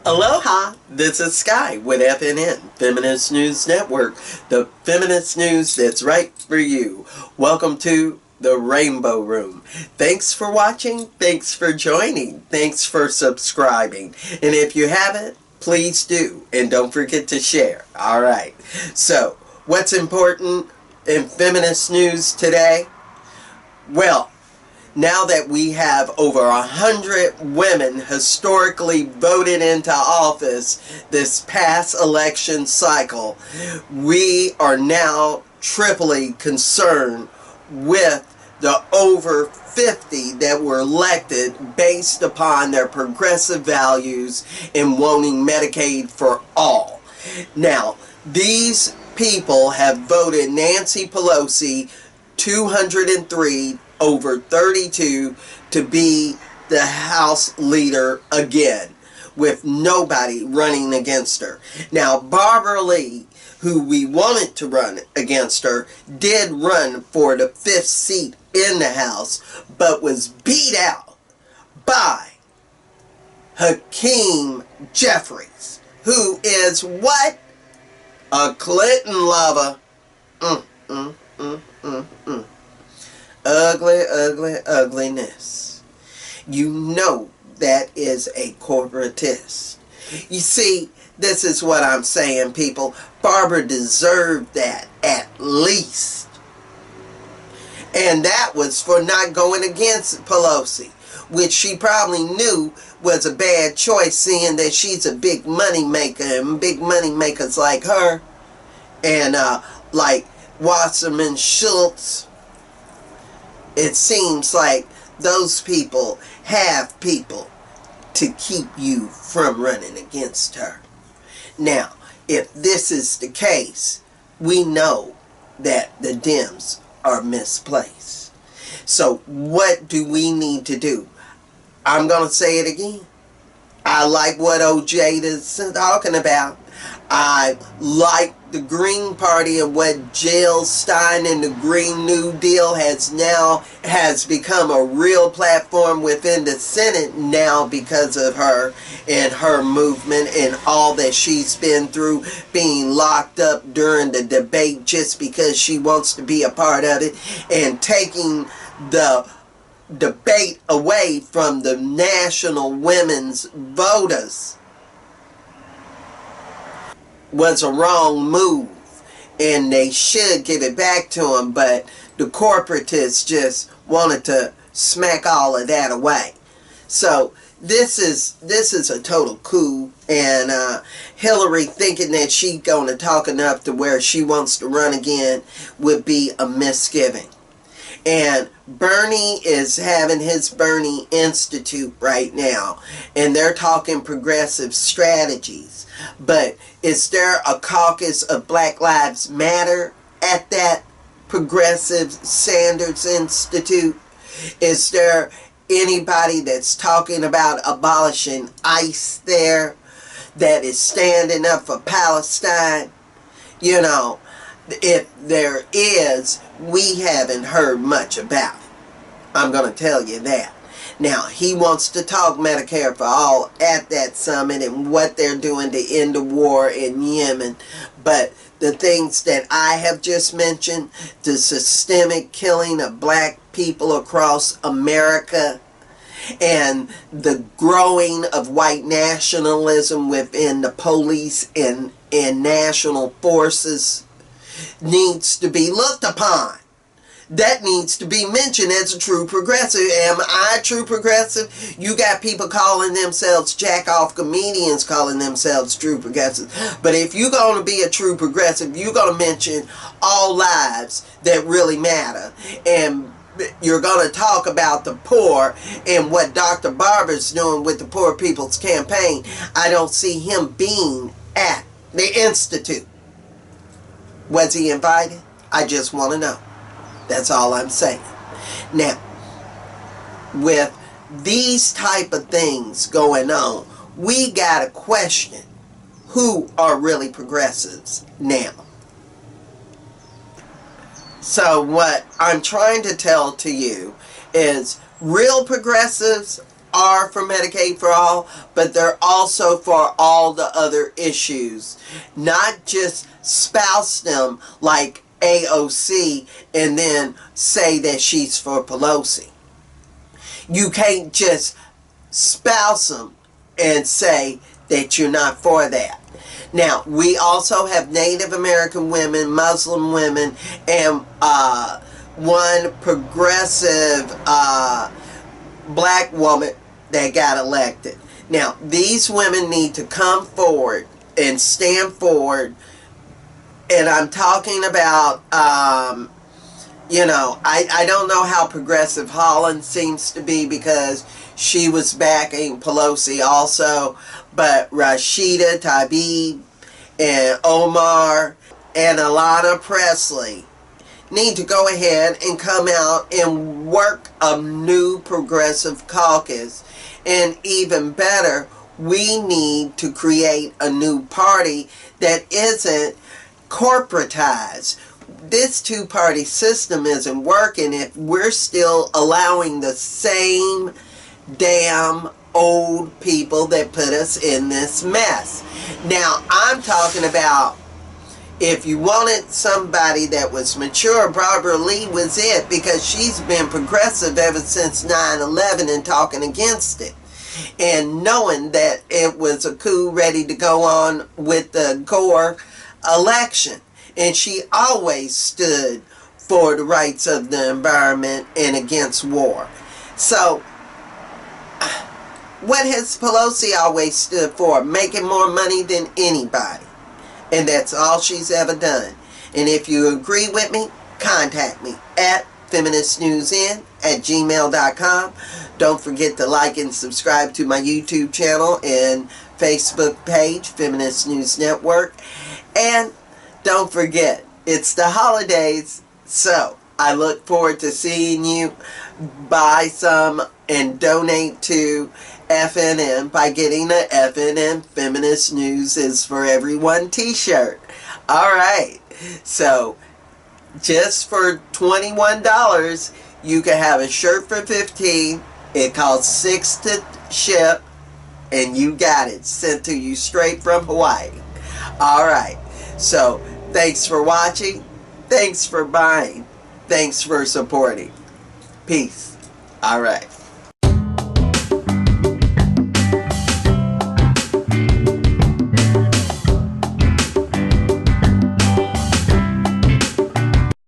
Aloha, this is Skye with FNN, Feminist News Network, the feminist news that's right for you. Welcome to the Rainbow Room. Thanks for watching, thanks for joining, thanks for subscribing. And if you haven't, please do. And don't forget to share. Alright, so what's important in feminist news today? Well, now that we have over 100 women historically voted into office this past election cycle, we are now triply concerned with the over 50 that were elected based upon their progressive values in wanting Medicaid for all. Now, these people have voted Nancy Pelosi 203 over 32 to be the House leader again, with nobody running against her. Now, Barbara Lee, who we wanted to run against her, did run for the 5th seat in the House, but was beat out by Hakeem Jeffries, who is what? A Clinton lover. Ugly, ugly, ugliness. You know that is a corporatist. You see, this is what I'm saying, people. Barbara deserved that, at least. And that was for not going against Pelosi, which she probably knew was a bad choice, seeing that she's a big money maker, and big money makers like her, and like Wasserman Schultz. It seems like those people have people to keep you from running against her. Now, if this is the case, we know that the Dems are misplaced. So what do we need to do? I'm going to say it again. I like what OJ is talking about. I like the Green Party and what Jill Stein and the Green New Deal has become a real platform within the Senate now because of her and her movement and all that she's been through, being locked up during the debate just because she wants to be a part of it, and taking the debate away from the national women's voters was a wrong move, and they should give it back to them, but the corporatists just wanted to smack all of that away. So this is a total coup, and Hillary thinking that she's going to talk enough to where she wants to run again would be a misgiving. And Bernie is having his Bernie Institute right now, and they're talking progressive strategies. But is there a caucus of Black Lives Matter at that Progressive Standards Institute? Is there anybody that's talking about abolishing ICE there, that is standing up for Palestine? You know, if there is, we haven't heard much about it. I'm going to tell you that. Now, he wants to talk Medicare for all at that summit and what they're doing to end the war in Yemen. But the things that I have just mentioned, the systemic killing of black people across America, and the growing of white nationalism within the police and national forces, needs to be looked upon. That needs to be mentioned as a true progressive. Am I a true progressive? You got people calling themselves jack-off comedians calling themselves true progressives. But if you're going to be a true progressive, you're going to mention all lives that really matter. And you're going to talk about the poor and what Dr. Barber's doing with the Poor People's Campaign. I don't see him being at the Institute. Was he invited? I just want to know. That's all I'm saying. Now, with these type of things going on, we got to question who are really progressives now. So what I'm trying to tell to you is real progressives are for Medicaid for all, but they're also for all the other issues. Not just spouse them like AOC and then say that she's for Pelosi. You can't just spouse them and say that you're not for that. Now, we also have Native American women, Muslim women, and one progressive black woman that got elected. Now, these women need to come forward and stand forward. And I'm talking about, you know, I don't know how progressive Holland seems to be because she was backing Pelosi also. But Rashida Tlaib and Omar and Alana Presley need to go ahead and come out and work a new progressive caucus. And even better, we need to create a new party that isn't corporatized. This two-party system isn't working if we're still allowing the same damn old people that put us in this mess. Now, I'm talking about if you wanted somebody that was mature, Barbara Lee was it, because she's been progressive ever since 9/11 and talking against it. And knowing that it was a coup ready to go on with the Gore election. And she always stood for the rights of the environment and against war. So, what has Pelosi always stood for? Making more money than anybody. And that's all she's ever done. And if you agree with me, contact me at FeministNewsN@gmail.com. Don't forget to like and subscribe to my YouTube channel and Facebook page, Feminist News Network. And don't forget, it's the holidays, so I look forward to seeing you buy some and donate to FNN by getting the FNN Feminist News is for Everyone t-shirt. Alright, so just for $21, you can have a shirt for $15. It costs $6 to ship, and you got it sent to you straight from Hawaii. Alright, so thanks for watching, thanks for buying, thanks for supporting. Peace. Alright.